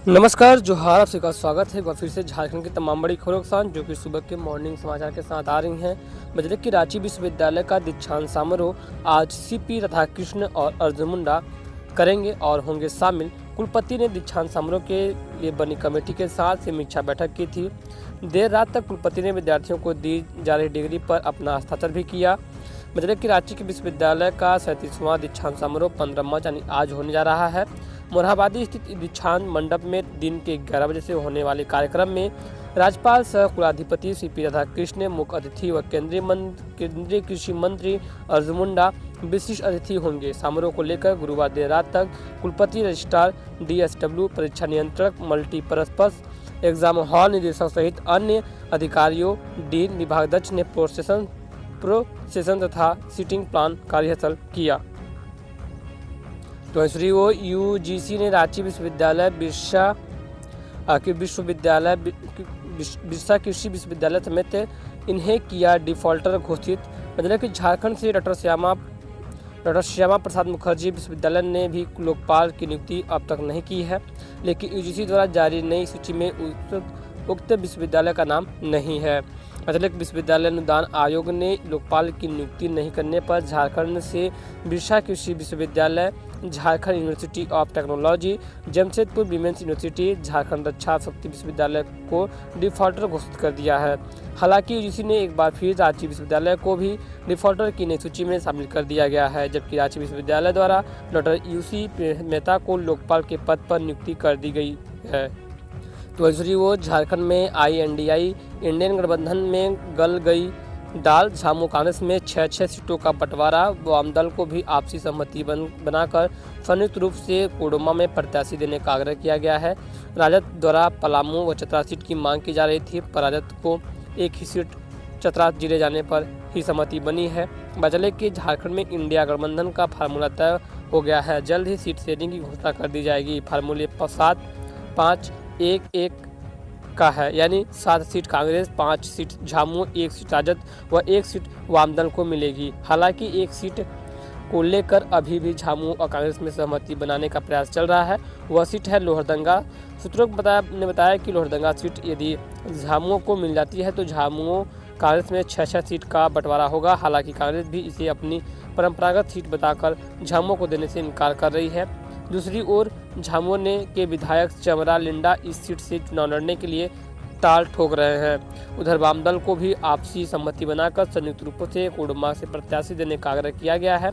नमस्कार, जोहार, आप सबका स्वागत है। एक बार फिर से झारखंड की तमाम बड़ी खबरों के साथ जो कि सुबह के मॉर्निंग समाचार के साथ आ रही हैं। बजरंग की रांची विश्वविद्यालय का दीक्षांत समारोह आज सीपी राधाकृष्ण और अर्जुन मुंडा करेंगे और होंगे शामिल। कुलपति ने दीक्षांत समारोह के लिए बनी कमेटी के साथ समीक्षा बैठक की थी। देर रात तक कुलपति ने विद्यार्थियों को दी जा रही डिग्री पर अपना हस्ताक्षर भी किया। बजरंग की रांची के विश्वविद्यालय का 37वां दीक्षांत समारोह 15 मार्च यानी आज होने जा रहा है। मोरहाबादी स्थित दीक्षांत मंडप में दिन के 11 बजे से होने वाले कार्यक्रम में राज्यपाल सह कुलाधिपति सीपी राधाकृष्ण मुख्य अतिथि व केंद्रीय कृषि मंत्री अर्जुन मुंडा विशिष्ट अतिथि होंगे। समारोह को लेकर गुरुवार देर रात तक कुलपति, रजिस्ट्रार, डीएसडब्ल्यू, परीक्षा नियंत्रक, मल्टीपर्पज एग्जाम हॉल निदेशक सहित अन्य अधिकारियों, डीन, विभागाध्यक्ष ने प्रोसेशन तथा सीटिंग प्लान का रिहर्सल किया। तो दूसरी ओर यूजीसी ने रांची विश्वविद्यालय, बिरसा कृषि विश्वविद्यालय समेत इन्हें किया डिफॉल्टर घोषित। मतलब कि झारखंड से डॉक्टर श्यामा प्रसाद मुखर्जी विश्वविद्यालय ने भी लोकपाल की नियुक्ति अब तक नहीं की है, लेकिन यूजीसी द्वारा जारी नई सूची में उक्त विश्वविद्यालय का नाम नहीं है। मतलब विश्वविद्यालय अनुदान आयोग ने लोकपाल की नियुक्ति नहीं करने पर झारखंड से Birsa Krishi Vishwavidyalaya, Jharkhand university of technology, Jamshedpur women's university, Jharkhand Raksha Shakti Vishwavidyalaya को डिफॉल्टर घोषित कर दिया है। हालांकि यूजीसी ने एक बार फिर रांची विश्वविद्यालय को भी डिफॉल्टर की नई सूची में शामिल कर दिया गया है, जबकि रांची विश्वविद्यालय द्वारा डॉक्टर यूसी मेहता को लोकपाल के पद पर नियुक्ति कर दी गई है। तो दूसरी ओर झारखंड में INDI इंडियन गठबंधन में गल गई दाल। झामू कांग्रेस में 6 सीटों का बंटवारा। वाम दल को भी आपसी सहमति बनाकर संयुक्त रूप से कोडरमा में प्रत्याशी देने का आग्रह किया गया है। राजद द्वारा पलामू व चतरा सीट की मांग की जा रही थी, पर राजद को एक ही सीट चतरा जीते जाने पर ही सहमति बनी है। बचले कि झारखंड में इंडिया गठबंधन का फार्मूला तय हो गया है। जल्द ही सीट शेयरिंग की घोषणा कर दी जाएगी। फार्मूले 7-5-1-1 का है, यानी 7 seat Congress, 5 seat Jhamu, 1 seat Rajad व 1 सीट वामदल को मिलेगी। हालांकि 1 सीट को लेकर अभी भी झामू और कांग्रेस में सहमति बनाने का प्रयास चल रहा है। वह सीट है लोहरदंगा। सूत्रों ने बताया कि लोहरदंगा सीट यदि झामुओं को मिल जाती है तो झामुओं कांग्रेस में 6 सीट का बंटवारा होगा। हालांकि कांग्रेस भी इसे अपनी परंपरागत सीट बताकर झामुओं को देने से इनकार कर रही है। दूसरी ओर झामुमो के विधायक चमरा लिंडा इस सीट से चुनाव लड़ने के लिए ताल ठोक रहे हैं। उधर वामदल को भी आपसी सहमति बनाकर संयुक्त रूप से कोडरमा से प्रत्याशी देने का आग्रह किया गया है।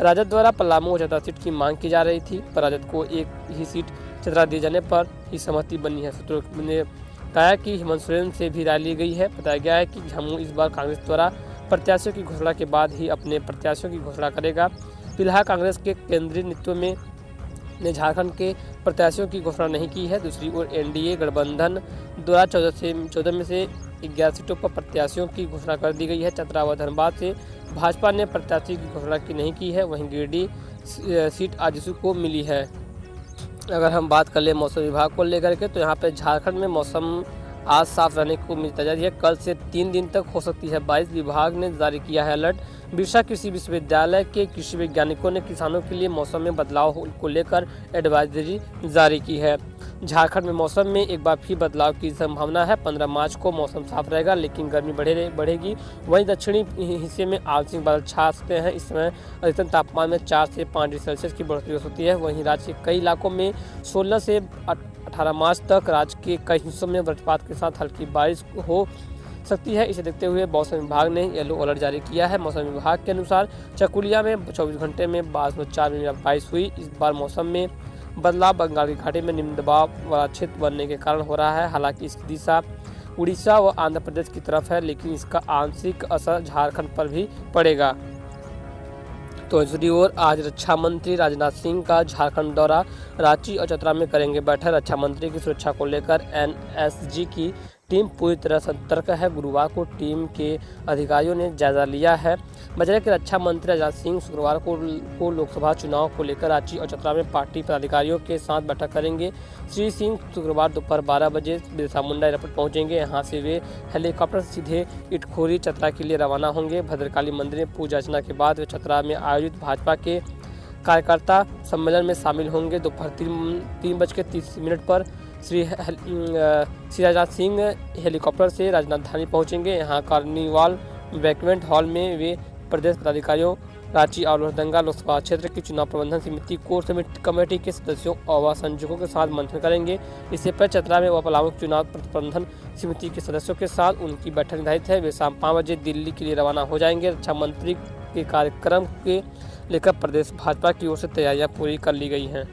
राजद द्वारा पलामू व चतरा सीट की मांग की जा रही थी, पर राजद को एक ही सीट चतरा दिए जाने पर ही सहमति बनी है। सूत्रों ने बताया कि हेमंत सोरेन से भी राय ली गई है। बताया गया है कि झामू इस बार कांग्रेस द्वारा प्रत्याशियों की घोषणा के बाद ही अपने प्रत्याशियों की घोषणा करेगा। फिलहाल कांग्रेस के केंद्रीय नेतृत्व में ने झारखंड के प्रत्याशियों की घोषणा नहीं की है। दूसरी ओर एनडीए गठबंधन द्वारा 14 में से 11 सीटों पर प्रत्याशियों की घोषणा कर दी गई है। चतरा व धनबाद से भाजपा ने प्रत्याशी की घोषणा की नहीं की है। वहीं गिरिडीह सीट आजसू को मिली है। अगर हम बात कर ले मौसम विभाग को लेकर के, तो यहाँ पे झारखंड में मौसम आज साफ रहने को उम्मीद जा रही है। कल से 3 दिन तक हो सकती है बारिश। विभाग ने जारी किया है अलर्ट। बिरसा कृषि विश्वविद्यालय के कृषि वैज्ञानिकों ने किसानों के लिए मौसम में बदलाव को लेकर एडवाइजरी जारी की है। झारखंड में मौसम में एक बार फिर बदलाव की संभावना है। 15 मार्च को मौसम साफ रहेगा, लेकिन गर्मी बढ़ेगी। वहीं दक्षिणी हिस्से में आंशिक बादल छा सकते हैं। इस समय अधिकतम तापमान में 4 से 5 डिग्री सेल्सियस की बढ़ोतरी हो सकती है। वहीं राज्य के कई इलाकों में 16 से 18 मार्च तक राज्य के कई हिस्सों में वज्रपात के साथ हल्की बारिश हो सकती है। इसे देखते हुए मौसम विभाग ने येलो अलर्ट जारी किया है। मौसम विभाग के अनुसार चकुलिया में 24 घंटे में 12.4 मिलीमीटर बारिश हुई। इस बार मौसम में बदलाव बंगाल की खाड़ी में निम्न दबाव वाला क्षेत्र बनने के कारण हो रहा है। हालांकि इसकी दिशा उड़ीसा व आंध्र प्रदेश की तरफ है, लेकिन इसका आंशिक असर झारखंड पर भी पड़ेगा। तो दूसरी ओर आज रक्षा मंत्री राजनाथ सिंह का झारखंड दौरा। रांची और चतरा में करेंगे बैठक। रक्षा मंत्री की सुरक्षा को लेकर NSG की टीम पूरी तरह सतर्क है। गुरुवार को टीम के अधिकारियों ने जायजा लिया है। बजरंग के रक्षा मंत्री राजनाथ सिंह शुक्रवार को लोकसभा चुनाव को लेकर रांची और चतरा में पार्टी पदाधिकारियों के साथ बैठक करेंगे। श्री सिंह शुक्रवार दोपहर 12 बजे बिरसा मुंडा एयरपोर्ट पहुंचेंगे। यहां से वे हेलीकॉप्टर से सीधे इटखोरी चतरा के लिए रवाना होंगे। भद्रकाली मंदिर में पूजा अर्चना के बाद वे चतरा में आयोजित भाजपा के कार्यकर्ता सम्मेलन में शामिल होंगे। दोपहर 3:30 पर श्री राजनाथ सिंह हेलीकॉप्टर से राजधानी पहुंचेंगे। यहाँ कार्निवाल बैंक्वेट हॉल में वे प्रदेश पदाधिकारियों, रांची और लोहरदंगा लोकसभा क्षेत्र की चुनाव प्रबंधन समिति कोर कमेटी के सदस्यों और संयोजकों के साथ मंथन करेंगे। इससे पहले चतरा में वह पलामू चुनाव प्रबंधन समिति के सदस्यों के साथ उनकी बैठक निर्धारित है। वे शाम 5 बजे दिल्ली के लिए रवाना हो जाएंगे। रक्षा मंत्री के कार्यक्रम के लेकर प्रदेश भाजपा की ओर से तैयारियां पूरी कर ली गई हैं।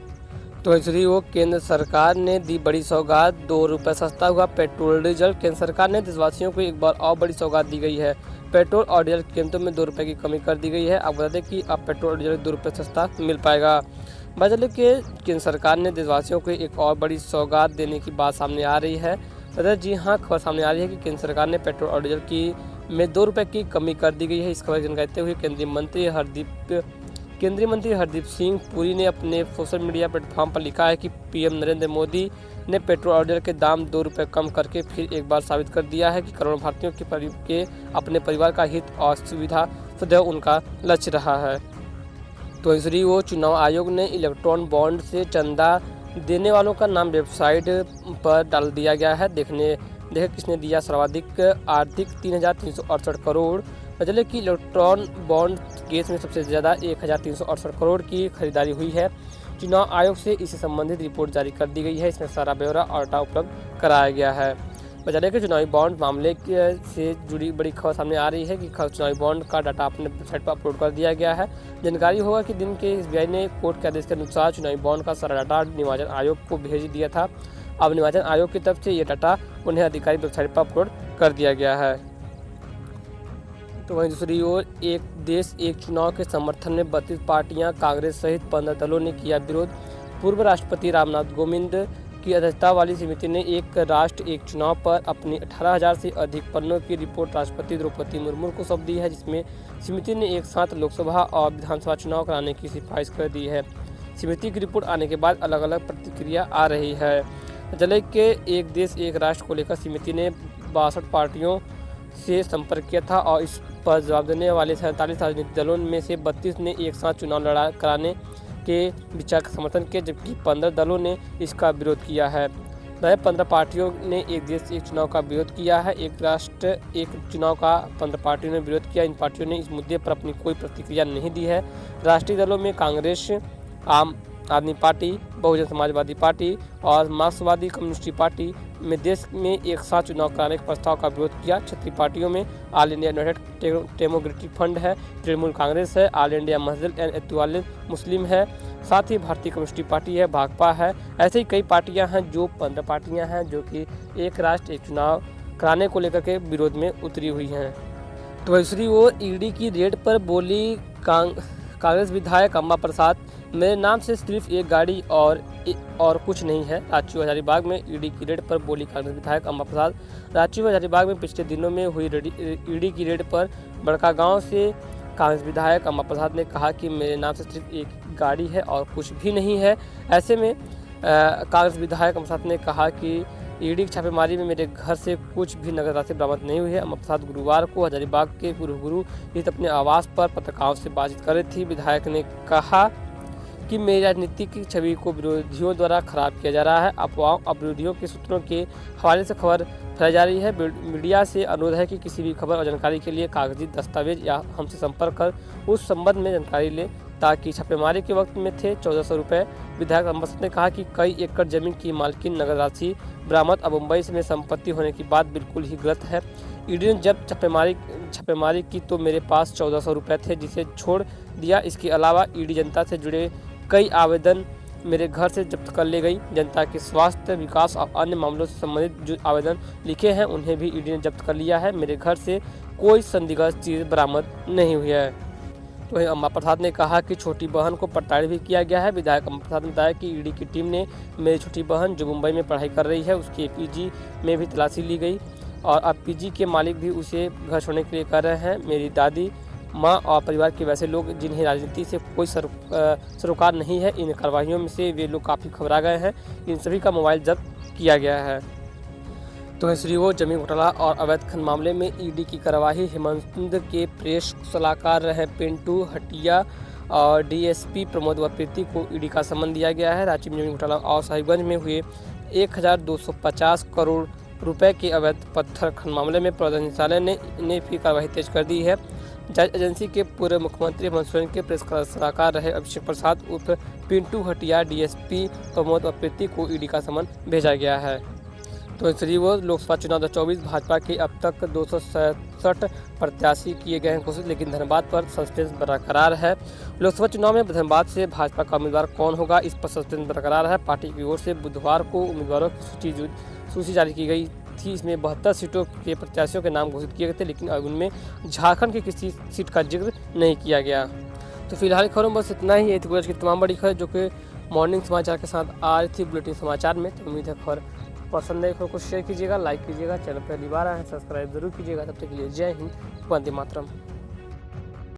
तो दूसरी ओर केंद्र सरकार ने दी बड़ी सौगात, 2 रुपये सस्ता हुआ पेट्रोल डीजल। केंद्र सरकार ने देशवासियों को एक बार और बड़ी सौगात दी गई है। पेट्रोल और डीजल की कीमतों में 2 रुपये की कमी कर दी गई है। आप बता दें कि अब पेट्रोल और डीजल 2 रुपये सस्ता मिल पाएगा। बता दें कि केंद्र सरकार ने देशवासियों को एक और बड़ी सौगात देने की बात सामने आ रही है। जी हाँ, खबर सामने आ रही है कि केंद्र सरकार ने पेट्रोल और डीजल की में 2 रुपये की कमी कर दी गई है। इस खबर की जानकारी देते हुए केंद्रीय मंत्री हरदीप सिंह पुरी ने अपने सोशल मीडिया प्लेटफॉर्म पर लिखा है कि पीएम नरेंद्र मोदी ने पेट्रोल और डीजल के दाम 2 रुपये कम करके फिर एक बार साबित कर दिया है कि करोड़ों भारतीयों के अपने परिवार का हित और सुविधा सदैव उनका लक्ष्य रहा है। तो दूसरी ओर चुनाव आयोग ने इलेक्ट्रॉन बॉन्ड से चंदा देने वालों का नाम वेबसाइट पर डाल दिया गया है। देखें किसने दिया सर्वाधिक आर्थिक 3,368 करोड़। चले कि इलेक्ट्रॉन बॉन्ड केस में सबसे ज़्यादा 1,368 करोड़ की खरीदारी हुई है। चुनाव आयोग से इससे संबंधित रिपोर्ट जारी कर दी गई है। इसमें सारा ब्यौरा और डाटा उपलब्ध कराया गया है। बता दें कि चुनावी बॉन्ड मामले से जुड़ी बड़ी खबर सामने आ रही है कि चुनावी बॉन्ड का डाटा अपने वेबसाइट पर अपलोड कर दिया गया है। जानकारी होगा कि दिन के SBI ने कोर्ट के आदेश के अनुसार चुनावी बॉन्ड का सारा डाटा निर्वाचन आयोग को भेज दिया था। अब निर्वाचन आयोग की तरफ से ये डाटा उन्हें अधिकारी वेबसाइट पर अपलोड कर दिया गया है। तो वहीं दूसरी ओर एक देश एक चुनाव के समर्थन में 32 पार्टियां, कांग्रेस सहित 15 दलों ने किया विरोध। पूर्व राष्ट्रपति रामनाथ कोविंद की अध्यक्षता वाली समिति ने एक राष्ट्र एक चुनाव पर अपनी 18,000 से अधिक पन्नों की रिपोर्ट राष्ट्रपति द्रौपदी मुर्मू को सौंप दी है, जिसमें समिति ने एक साथ लोकसभा और विधानसभा चुनाव कराने की सिफारिश कर दी है। समिति की रिपोर्ट आने के बाद अलग अलग प्रतिक्रिया आ रही है। जले के एक देश एक राष्ट्र को लेकर समिति ने 62 पार्टियों से संपर्क किया था और इस पर जवाब देने वाले 47 राजनीतिक दलों में से 32 ने एक साथ चुनाव कराने के विचार का समर्थन किया, जबकि 15 दलों ने इसका विरोध किया है। 15 पार्टियों ने एक देश एक चुनाव का विरोध किया है। एक राष्ट्र एक चुनाव का 15 पार्टियों ने विरोध किया। इन पार्टियों ने इस मुद्दे पर अपनी कोई प्रतिक्रिया नहीं दी है। राष्ट्रीय दलों में कांग्रेस, आम आदमी पार्टी, बहुजन समाजवादी पार्टी और मार्क्सवादी कम्युनिस्ट पार्टी में देश में एक साथ चुनाव कराने के प्रस्ताव का विरोध किया। क्षेत्रीय पार्टियों में all India United democratic front है, तृणमूल कांग्रेस है, ऑल इंडिया मजलिस एंड इत्तेहाद मुस्लिम है, साथ ही भारतीय कम्युनिस्ट पार्टी है, भाकपा है। ऐसे ही कई पार्टियां हैं, जो 15 पार्टियां हैं जो कि एक राष्ट्र एक चुनाव कराने को लेकर के विरोध में उतरी हुई हैं। तो दूसरी ओर ईडी की रेड पर बोली कांग्रेस विधायक अम्मा प्रसाद, मेरे नाम से सिर्फ एक गाड़ी और कुछ नहीं है। रांची व हजारीबाग में ईडी की रेड पर बोली कांग्रेस विधायक अम्मा प्रसाद। रांची व हजारीबाग में पिछले दिनों में हुई ईडी की रेड पर बड़कागांव से कांग्रेस विधायक अम्मा प्रसाद ने कहा कि मेरे नाम से सिर्फ एक गाड़ी है और कुछ भी नहीं है। ऐसे में कांग्रेस विधायक अम्मा प्रसाद ने कहा कि ईडी की छापेमारी में मेरे घर से कुछ भी नगद राशि बरामद नहीं हुई है। अम्मा प्रसाद गुरुवार को हजारीबाग के गुरु स्थित अपने आवास पर पत्रकारों से बातचीत कर रही थी। विधायक ने कहा कि मेरी राजनीति की छवि को विरोधियों द्वारा खराब किया जा रहा है। अफवाहों और विरोधियों के सूत्रों के हवाले से खबर फैलाई जा रही है। मीडिया से अनुरोध है कि किसी भी खबर और जानकारी के लिए कागजी दस्तावेज या हमसे संपर्क कर उस संबंध में जानकारी लें, ताकि छापेमारी के वक्त में थे 1400 रुपये। विधायक अम्मा प्रसाद ने कहा कि कई एकड़ जमीन की मालकिन नगद राशि बरामद अब मुंबई में संपत्ति होने की बात बिल्कुल ही गलत है। ईडी ने जब छापेमारी की तो मेरे पास 1400 रुपये थे, जिसे छोड़ दिया। इसके अलावा ईडी जनता से जुड़े कई आवेदन मेरे घर से जब्त कर ले गई। जनता के स्वास्थ्य, विकास और अन्य मामलों से संबंधित जो आवेदन लिखे हैं उन्हें भी ईडी ने जब्त कर लिया है। मेरे घर से कोई संदिग्ध चीज़ बरामद नहीं हुई है। तो वहीं अम्मा प्रसाद ने कहा कि छोटी बहन को प्रताड़ित भी किया गया है। विधायक अम्मा प्रसाद ने बताया कि ईडी की टीम ने मेरी छोटी बहन जो मुंबई में पढ़ाई कर रही है उसके पीजी में भी तलाशी ली गई और अब पीजी के मालिक भी उसे घर छोड़ने के लिए कर रहे हैं। मेरी दादी, माँ और परिवार के वैसे लोग जिन्हें राजनीति से कोई सरोकार नहीं है, इन कार्रवाइयों में से वे लोग काफ़ी घबरा गए हैं। इन सभी का मोबाइल जब्त किया गया है। तो दूसरी ओर जमीन घोटाला और अवैध खनन मामले में ईडी की कार्रवाई। हेमंत के प्रेस सलाहकार रहे पिंटू हटिया और डीएसपी प्रमोद व प्रीति को ईडी का समन दिया गया है। रांची में जमीन घोटाला और साहिबगंज में हुए 1250 करोड़ रुपए के अवैध पत्थर खनन मामले में प्रवर्तन निदेशालय ने भी कार्रवाई तेज कर दी है। जांच एजेंसी के पूर्व मुख्यमंत्री हेमंत सोरेन के प्रेस सलाहकार रहे अभिषेक प्रसाद उर्फ पिंटू हटिया डीएसपी प्रमोद व प्रीति को ईडी का समन भेजा गया है। तो इसलिए वो लोकसभा चुनाव 2024 भाजपा के अब तक 267 प्रत्याशी किए गए हैं घोषित, लेकिन धनबाद पर सस्पेंस बरकरार है। लोकसभा चुनाव में धनबाद से भाजपा का उम्मीदवार कौन होगा, इस पर सस्पेंस बरकरार है। पार्टी की ओर से बुधवार को उम्मीदवारों की सूची जारी की गई थी। इसमें 72 सीटों के प्रत्याशियों के नाम घोषित किए गए थे, लेकिन उनमें झारखंड की किसी सीट का जिक्र नहीं किया गया। तो फिलहाल खबरों बस इतना ही। आज की तमाम बड़ी खबर जो कि मॉर्निंग समाचार के साथ आ रही थी बुलेटिन समाचार में। तो उम्मीद है खबर पसंद है, खबर को शेयर कीजिएगा, लाइक कीजिएगा, चैनल पर पहली बार आए हैं सब्सक्राइब जरूर कीजिएगा। तब तक के लिए जय हिंद, वंदे मातरम।